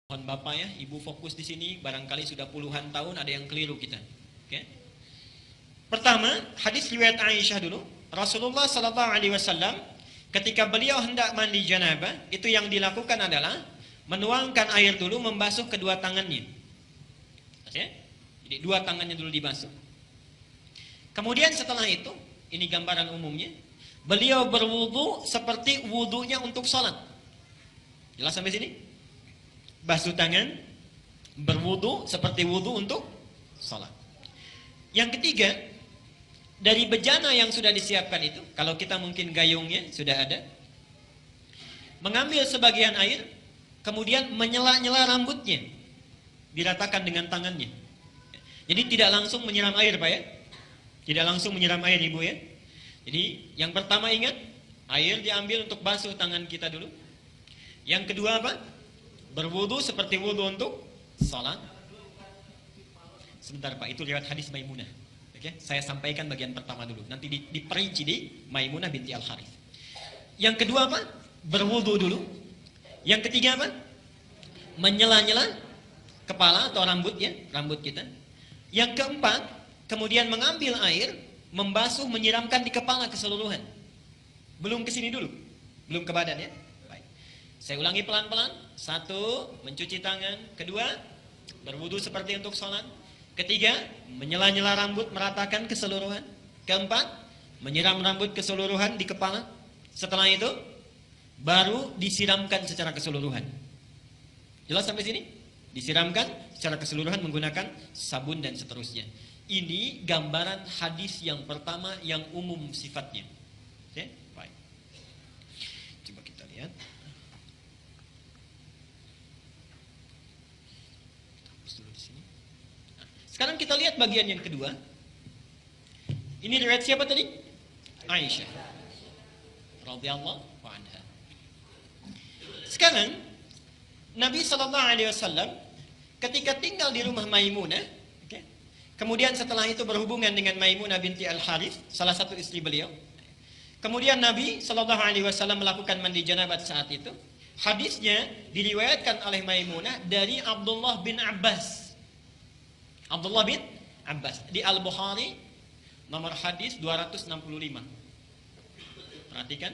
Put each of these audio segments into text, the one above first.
Mohon Bapak ya, Ibu fokus di sini, barangkali sudah puluhan tahun ada yang keliru kita. Oke. Pertama, hadis riwayat Aisyah dulu. Rasulullah sallallahu alaihi wasallam ketika beliau hendak mandi janabah, itu yang dilakukan adalah menuangkan air dulu, membasuh kedua tangannya. Oke? Jadi dua tangannya dulu dibasuh. Kemudian setelah itu, ini gambaran umumnya, beliau berwudu seperti wudunya untuk salat. Jelas sampai sini? Basuh tangan, berwudu seperti wudu untuk salat. Yang ketiga, dari bejana yang sudah disiapkan itu, kalau kita mungkin gayungnya sudah ada, mengambil sebagian air, kemudian menyela-nyela rambutnya, diratakan dengan tangannya. Jadi tidak langsung menyiram air, Pak ya. Tidak langsung menyiram air, Ibu ya. Jadi yang pertama ingat, air diambil untuk basuh tangan kita dulu. Yang kedua apa? Berwudu seperti wudu untuk salat. Sebentar Pak, itu lewat hadis Maimunah. Oke, saya sampaikan bagian pertama dulu. Nanti diperinci di Maimunah binti Al-Harith. Yang kedua apa? Berwudu dulu. Yang ketiga apa? Menyela-nyela kepala atau rambut ya, rambut kita. Yang keempat, kemudian mengambil air, membasuh, menyiramkan di kepala keseluruhan. Belum ke sini dulu. Belum ke badan ya. Baik. Saya ulangi pelan-pelan. Satu, mencuci tangan. Kedua, berwudu seperti untuk sholat. Ketiga, menyela-nyela rambut, meratakan keseluruhan. Keempat, menyiram rambut keseluruhan di kepala. Setelah itu, baru disiramkan secara keseluruhan. Jelas sampai sini? Disiramkan secara keseluruhan menggunakan sabun dan seterusnya. Ini gambaran hadis yang pertama yang umum sifatnya. Oke, baik. Coba kita lihat. Sekarang kita lihat bagian yang kedua. Ini riwayat siapa tadi? Aisyah radhiyallahu anha. Sekarang Nabi sallallahu alaihi wasallam ketika tinggal di rumah Maimunah, okay, kemudian setelah itu berhubungan dengan Maimunah binti Al-Harith, salah satu istri beliau. Kemudian Nabi sallallahu alaihi wasallam melakukan mandi janabat saat itu. Hadisnya diriwayatkan oleh Maimunah dari Abdullah bin Abbas. Abdullah bin Abbas di Al-Bukhari nomor hadis 265. Perhatikan.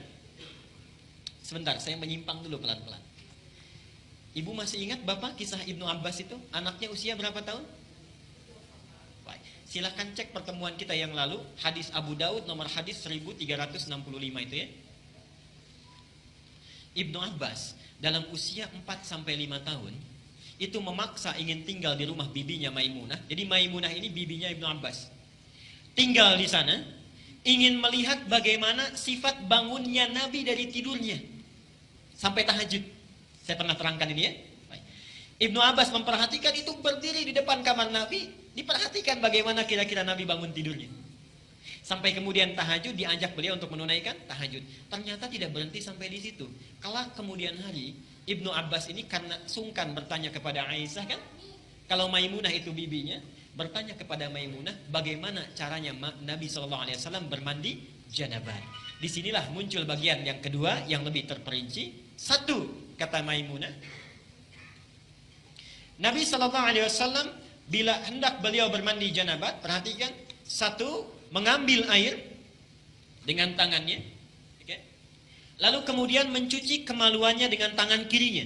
Sebentar, saya menyimpang dulu pelan-pelan. Ibu masih ingat Bapak kisah Ibnu Abbas itu? Anaknya usia berapa tahun? Baik. Silahkan cek pertemuan kita yang lalu, hadis Abu Daud nomor hadis 1365 itu ya. Ibnu Abbas dalam usia 4-5 tahun itu memaksa ingin tinggal di rumah bibinya Maimunah. Jadi Maimunah ini bibinya Ibnu Abbas. Tinggal di sana, ingin melihat bagaimana sifat bangunnya Nabi dari tidurnya sampai tahajud. Saya pernah terangkan ini ya. Baik. Ibnu Abbas memperhatikan itu, berdiri di depan kamar Nabi, diperhatikan bagaimana kira-kira Nabi bangun tidurnya. Sampai kemudian tahajud, diajak beliau untuk menunaikan tahajud. Ternyata tidak berhenti sampai di situ. Kelak kemudian hari, Ibnu Abbas ini karena sungkan bertanya kepada Aisyah kan, kalau Maimunah itu bibinya, bertanya kepada Maimunah bagaimana caranya Nabi SAW bermandi janabah. Disinilah muncul bagian yang kedua yang lebih terperinci. Satu, kata Maimunah, Nabi SAW bila hendak beliau bermandi janabah, perhatikan, satu, mengambil air dengan tangannya. Lalu kemudian mencuci kemaluannya dengan tangan kirinya.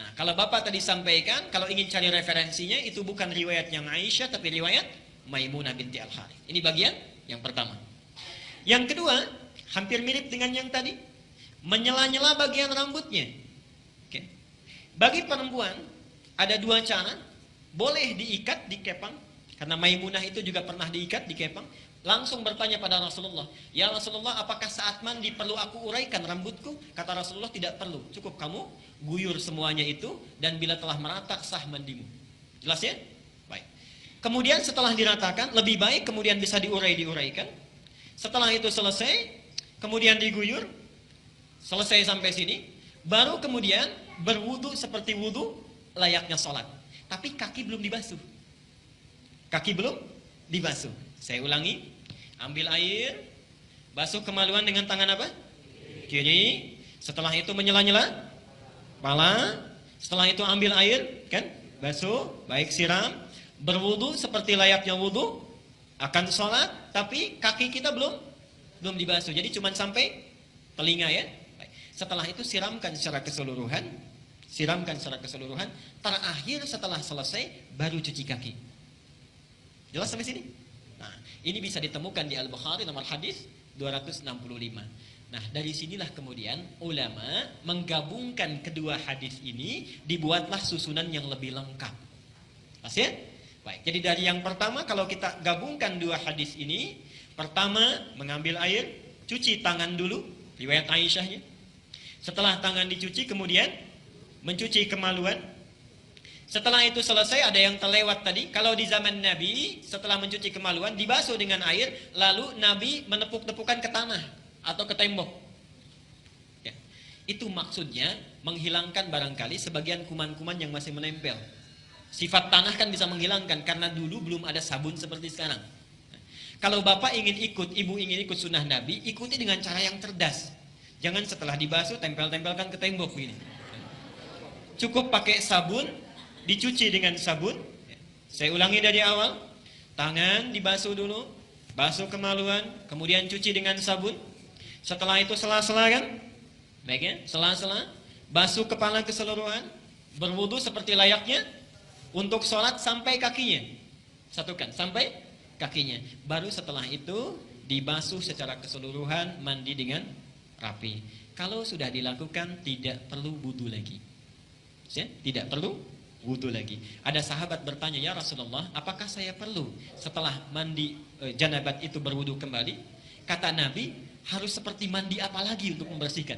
Nah, kalau Bapak tadi sampaikan, kalau ingin cari referensinya, itu bukan riwayat yang Aisyah, tapi riwayat Maimunah binti Al-Harith. Ini bagian yang pertama. Yang kedua, hampir mirip dengan yang tadi, menyela-nyela bagian rambutnya. Bagi perempuan, ada dua cara. Boleh diikat, dikepang, karena Maimunah itu juga pernah diikat, dikepang. Langsung bertanya pada Rasulullah, ya Rasulullah, apakah saat mandi perlu aku uraikan rambutku? Kata Rasulullah, tidak perlu, cukup kamu guyur semuanya itu, dan bila telah merata sah mandimu. Jelas ya? Baik. Kemudian setelah diratakan, lebih baik kemudian bisa diuraikan. Setelah itu selesai, kemudian diguyur, selesai sampai sini, baru kemudian berwudu seperti wudu layaknya sholat. Tapi kaki belum dibasuh. Kaki belum dibasuh. Saya ulangi. Ambil air, basuh kemaluan dengan tangan apa? Kiri. Setelah itu menyela-nyela kepala. Setelah itu ambil air, kan? Basuh, baik siram, berwudu seperti layaknya wudu, akan sholat, tapi kaki kita belum dibasuh. Jadi cuma sampai telinga ya. Baik. Setelah itu siramkan secara keseluruhan, terakhir setelah selesai baru cuci kaki. Jelas sampai sini? Nah, ini bisa ditemukan di Al-Bukhari nomor hadis 265. Nah, dari sinilah kemudian ulama menggabungkan kedua hadis ini, dibuatlah susunan yang lebih lengkap. Pas ya? Baik, jadi dari yang pertama kalau kita gabungkan dua hadis ini, pertama mengambil air, cuci tangan dulu, riwayat Aisyahnya. Setelah tangan dicuci kemudian mencuci kemaluan. Setelah itu selesai, ada yang terlewat tadi, kalau di zaman Nabi setelah mencuci kemaluan dibasuh dengan air, lalu Nabi menepuk-tepukan ke tanah atau ke tembok. Ya. Itu maksudnya menghilangkan barangkali sebagian kuman-kuman yang masih menempel. Sifat tanah kan bisa menghilangkan karena dulu belum ada sabun seperti sekarang. Kalau bapak ingin ikut, ibu ingin ikut sunnah Nabi, ikuti dengan cara yang cerdas. Jangan setelah dibasuh tempel-tempelkan ke tembok begini. Cukup pakai sabun, dicuci dengan sabun. Saya ulangi dari awal. Tangan dibasuh dulu, basuh kemaluan, kemudian cuci dengan sabun. Setelah itu sela-sela kan? Baik ya, sela-sela, basuh kepala keseluruhan, berwudu seperti layaknya untuk sholat sampai kakinya. Satukan, sampai kakinya. Baru setelah itu dibasuh secara keseluruhan, mandi dengan rapi. Kalau sudah dilakukan tidak perlu wudu lagi. Ya, tidak perlu wudu lagi. Ada sahabat bertanya, ya Rasulullah, apakah saya perlu setelah mandi janabat itu berwudu kembali? Kata Nabi, harus seperti mandi apa lagi untuk membersihkan?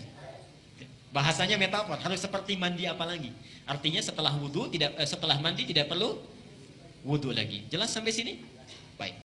Bahasanya metafor, harus seperti mandi apa lagi? Artinya setelah mandi tidak perlu wudu lagi. Jelas sampai sini? Baik.